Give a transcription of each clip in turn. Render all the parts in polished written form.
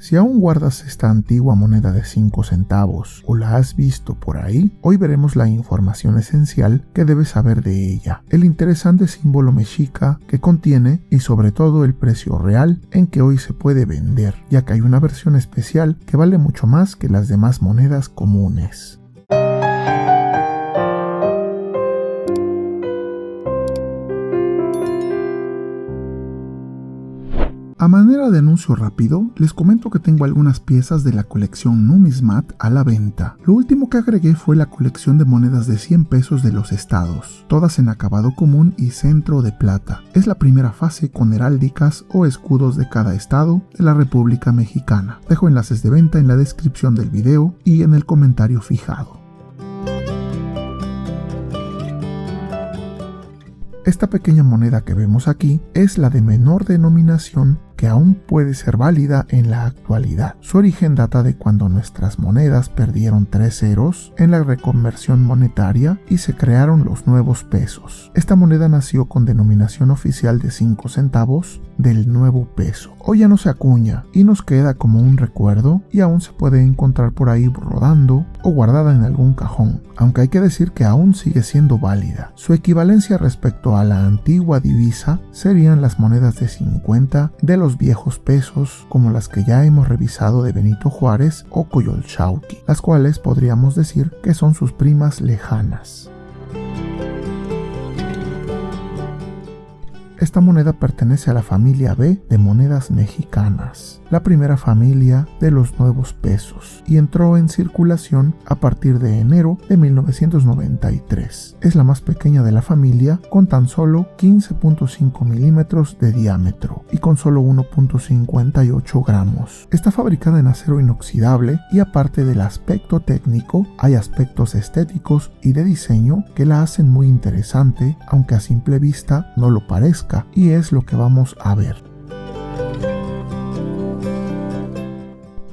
Si aún guardas esta antigua moneda de 5 centavos o la has visto por ahí, hoy veremos la información esencial que debes saber de ella, el interesante símbolo mexica que contiene y sobre todo el precio real en que hoy se puede vender, ya que hay una versión especial que vale mucho más que las demás monedas comunes. A manera de anuncio rápido, les comento que tengo algunas piezas de la colección Numismat a la venta. Lo último que agregué fue la colección de monedas de 100 pesos de los estados, todas en acabado común y centro de plata. Es la primera fase con heráldicas o escudos de cada estado de la República Mexicana. Dejo enlaces de venta en la descripción del video y en el comentario fijado. Esta pequeña moneda que vemos aquí es la de menor denominación que aún puede ser válida en la actualidad. Su origen data de cuando nuestras monedas perdieron 3 ceros en la reconversión monetaria y se crearon los nuevos pesos. Esta moneda nació con denominación oficial de 5 centavos del nuevo peso. Hoy ya no se acuña y nos queda como un recuerdo y aún se puede encontrar por ahí rodando o guardada en algún cajón, aunque hay que decir que aún sigue siendo válida. Su equivalencia respecto a la antigua divisa serían las monedas de 50 de los viejos pesos, como las que ya hemos revisado de Benito Juárez o Coyolxauhqui, las cuales podríamos decir que son sus primas lejanas. Esta moneda pertenece a la familia B de monedas mexicanas, la primera familia de los nuevos pesos, y entró en circulación a partir de enero de 1993. Es la más pequeña de la familia, con tan solo 15.5 milímetros de diámetro y con solo 1.58 gramos. Está fabricada en acero inoxidable y aparte del aspecto técnico, hay aspectos estéticos y de diseño que la hacen muy interesante, aunque a simple vista no lo parezca. Y es lo que vamos a ver.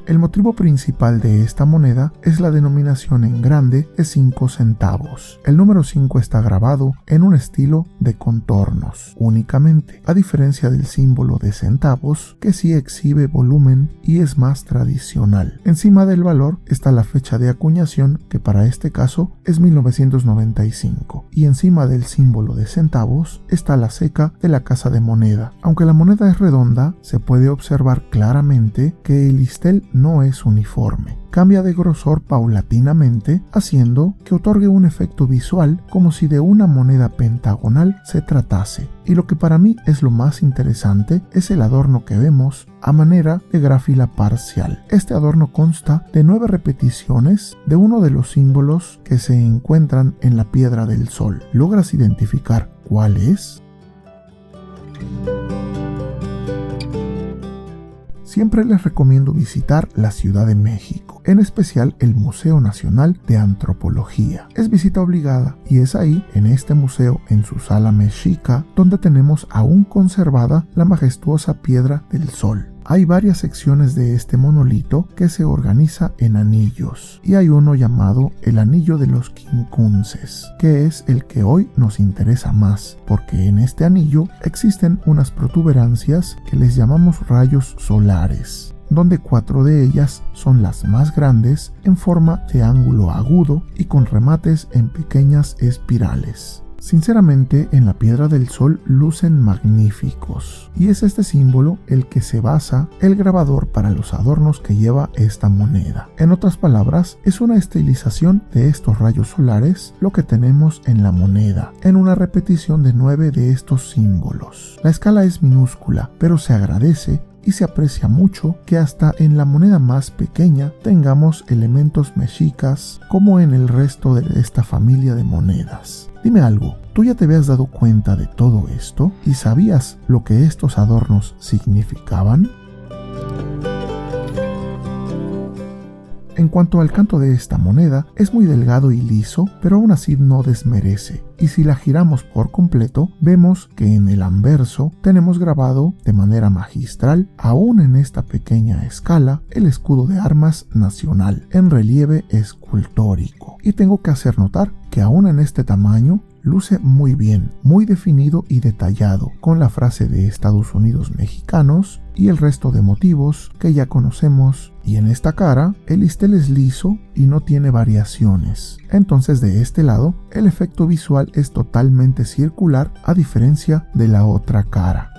El motivo principal de esta moneda es la denominación en grande de 5 centavos. El número 5 está grabado en un estilo de contornos únicamente, a diferencia del símbolo de centavos que sí exhibe volumen y es más tradicional. Encima del valor está la fecha de acuñación, que para este caso es 1995, y encima del símbolo de centavos está la ceca de la casa de moneda. Aunque la moneda es redonda, se puede observar claramente que el listel no es uniforme. Cambia de grosor paulatinamente, haciendo que otorgue un efecto visual como si de una moneda pentagonal se tratase. Y lo que para mí es lo más interesante es el adorno que vemos a manera de gráfila parcial. Este adorno consta de 9 repeticiones de uno de los símbolos que se encuentran en la piedra del sol. ¿Logras identificar cuál es? Siempre les recomiendo visitar la Ciudad de México, en especial el Museo Nacional de Antropología. Es visita obligada y es ahí, en este museo, en su sala mexica, donde tenemos aún conservada la majestuosa piedra del sol. Hay varias secciones de este monolito que se organiza en anillos, y hay uno llamado el Anillo de los Quincunces, que es el que hoy nos interesa más, porque en este anillo existen unas protuberancias que les llamamos rayos solares, donde 4 de ellas son las más grandes en forma de ángulo agudo y con remates en pequeñas espirales. Sinceramente, en la piedra del sol lucen magníficos, y es este símbolo el que se basa el grabador para los adornos que lleva esta moneda. En otras palabras, es una estilización de estos rayos solares lo que tenemos en la moneda, en una repetición de 9 de estos símbolos. La escala es minúscula, pero se agradece y se aprecia mucho que hasta en la moneda más pequeña tengamos elementos mexicas como en el resto de esta familia de monedas. Dime algo, ¿tú ya te habías dado cuenta de todo esto y sabías lo que estos adornos significaban? En cuanto al canto de esta moneda, es muy delgado y liso, pero aún así no desmerece. Y si la giramos por completo, vemos que en el anverso tenemos grabado de manera magistral, aún en esta pequeña escala, el escudo de armas nacional en relieve escultórico. Y tengo que hacer notar que aún en este tamaño luce muy bien, muy definido y detallado, con la frase de Estados Unidos mexicanos y el resto de motivos que ya conocemos, y en esta cara el listel es liso y no tiene variaciones. Entonces de este lado el efecto visual es totalmente circular a diferencia de la otra cara.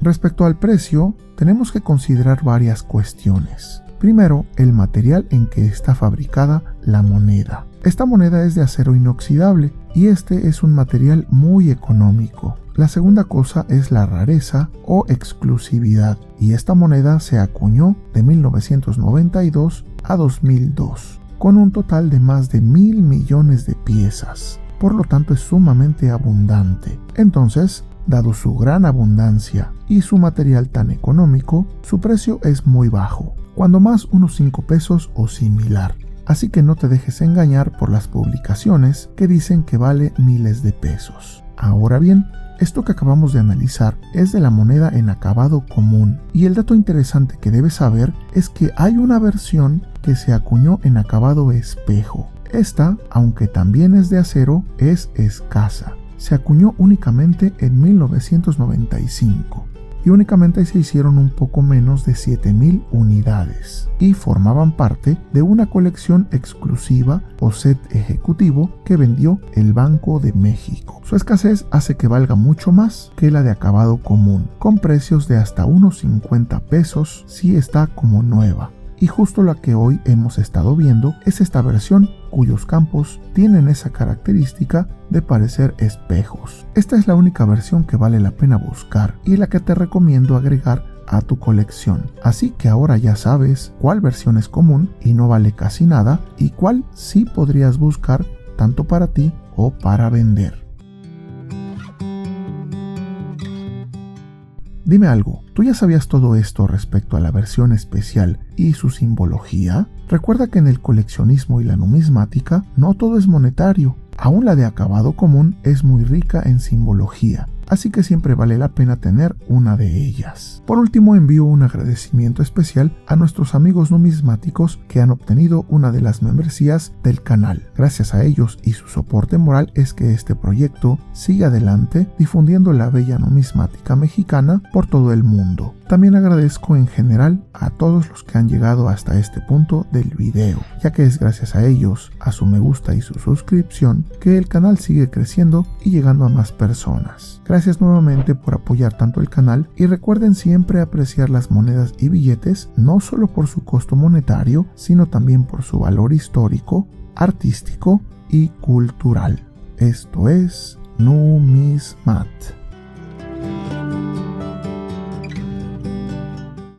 Respecto al precio, tenemos que considerar varias cuestiones. Primero, el material en que está fabricada la moneda. Esta moneda es de acero inoxidable y este es un material muy económico. La segunda cosa es la rareza o exclusividad, y esta moneda se acuñó de 1992 a 2002, con un total de más de 1.000 millones de piezas. Por lo tanto es sumamente abundante. Entonces, dado su gran abundancia y su material tan económico, su precio es muy bajo, cuando más unos 5 pesos o similar. Así que no te dejes engañar por las publicaciones que dicen que vale miles de pesos. Ahora bien, esto que acabamos de analizar es de la moneda en acabado común, y el dato interesante que debes saber es que hay una versión que se acuñó en acabado espejo. Esta, aunque también es de acero, es escasa. Se acuñó únicamente en 1995 y únicamente se hicieron un poco menos de 7.000 unidades y formaban parte de una colección exclusiva o set ejecutivo que vendió el Banco de México. Su escasez hace que valga mucho más que la de acabado común, con precios de hasta unos 50 pesos si está como nueva. Y justo la que hoy hemos estado viendo es esta versión, cuyos campos tienen esa característica de parecer espejos. Esta es la única versión que vale la pena buscar y la que te recomiendo agregar a tu colección. Así que ahora ya sabes cuál versión es común y no vale casi nada, y cuál sí podrías buscar tanto para ti o para vender. Dime algo, ¿tú ya sabías todo esto respecto a la versión especial y su simbología? Recuerda que en el coleccionismo y la numismática no todo es monetario. Aún la de acabado común es muy rica en simbología, así que siempre vale la pena tener una de ellas. Por último, envío un agradecimiento especial a nuestros amigos numismáticos que han obtenido una de las membresías del canal. Gracias a ellos y su soporte moral es que este proyecto sigue adelante difundiendo la bella numismática mexicana por todo el mundo. También agradezco en general a todos los que han llegado hasta este punto del video, ya que es gracias a ellos, a su me gusta y su suscripción, que el canal sigue creciendo y llegando a más personas. Gracias nuevamente por apoyar tanto el canal, y recuerden siempre apreciar las monedas y billetes no solo por su costo monetario, sino también por su valor histórico, artístico y cultural. Esto es Numismat.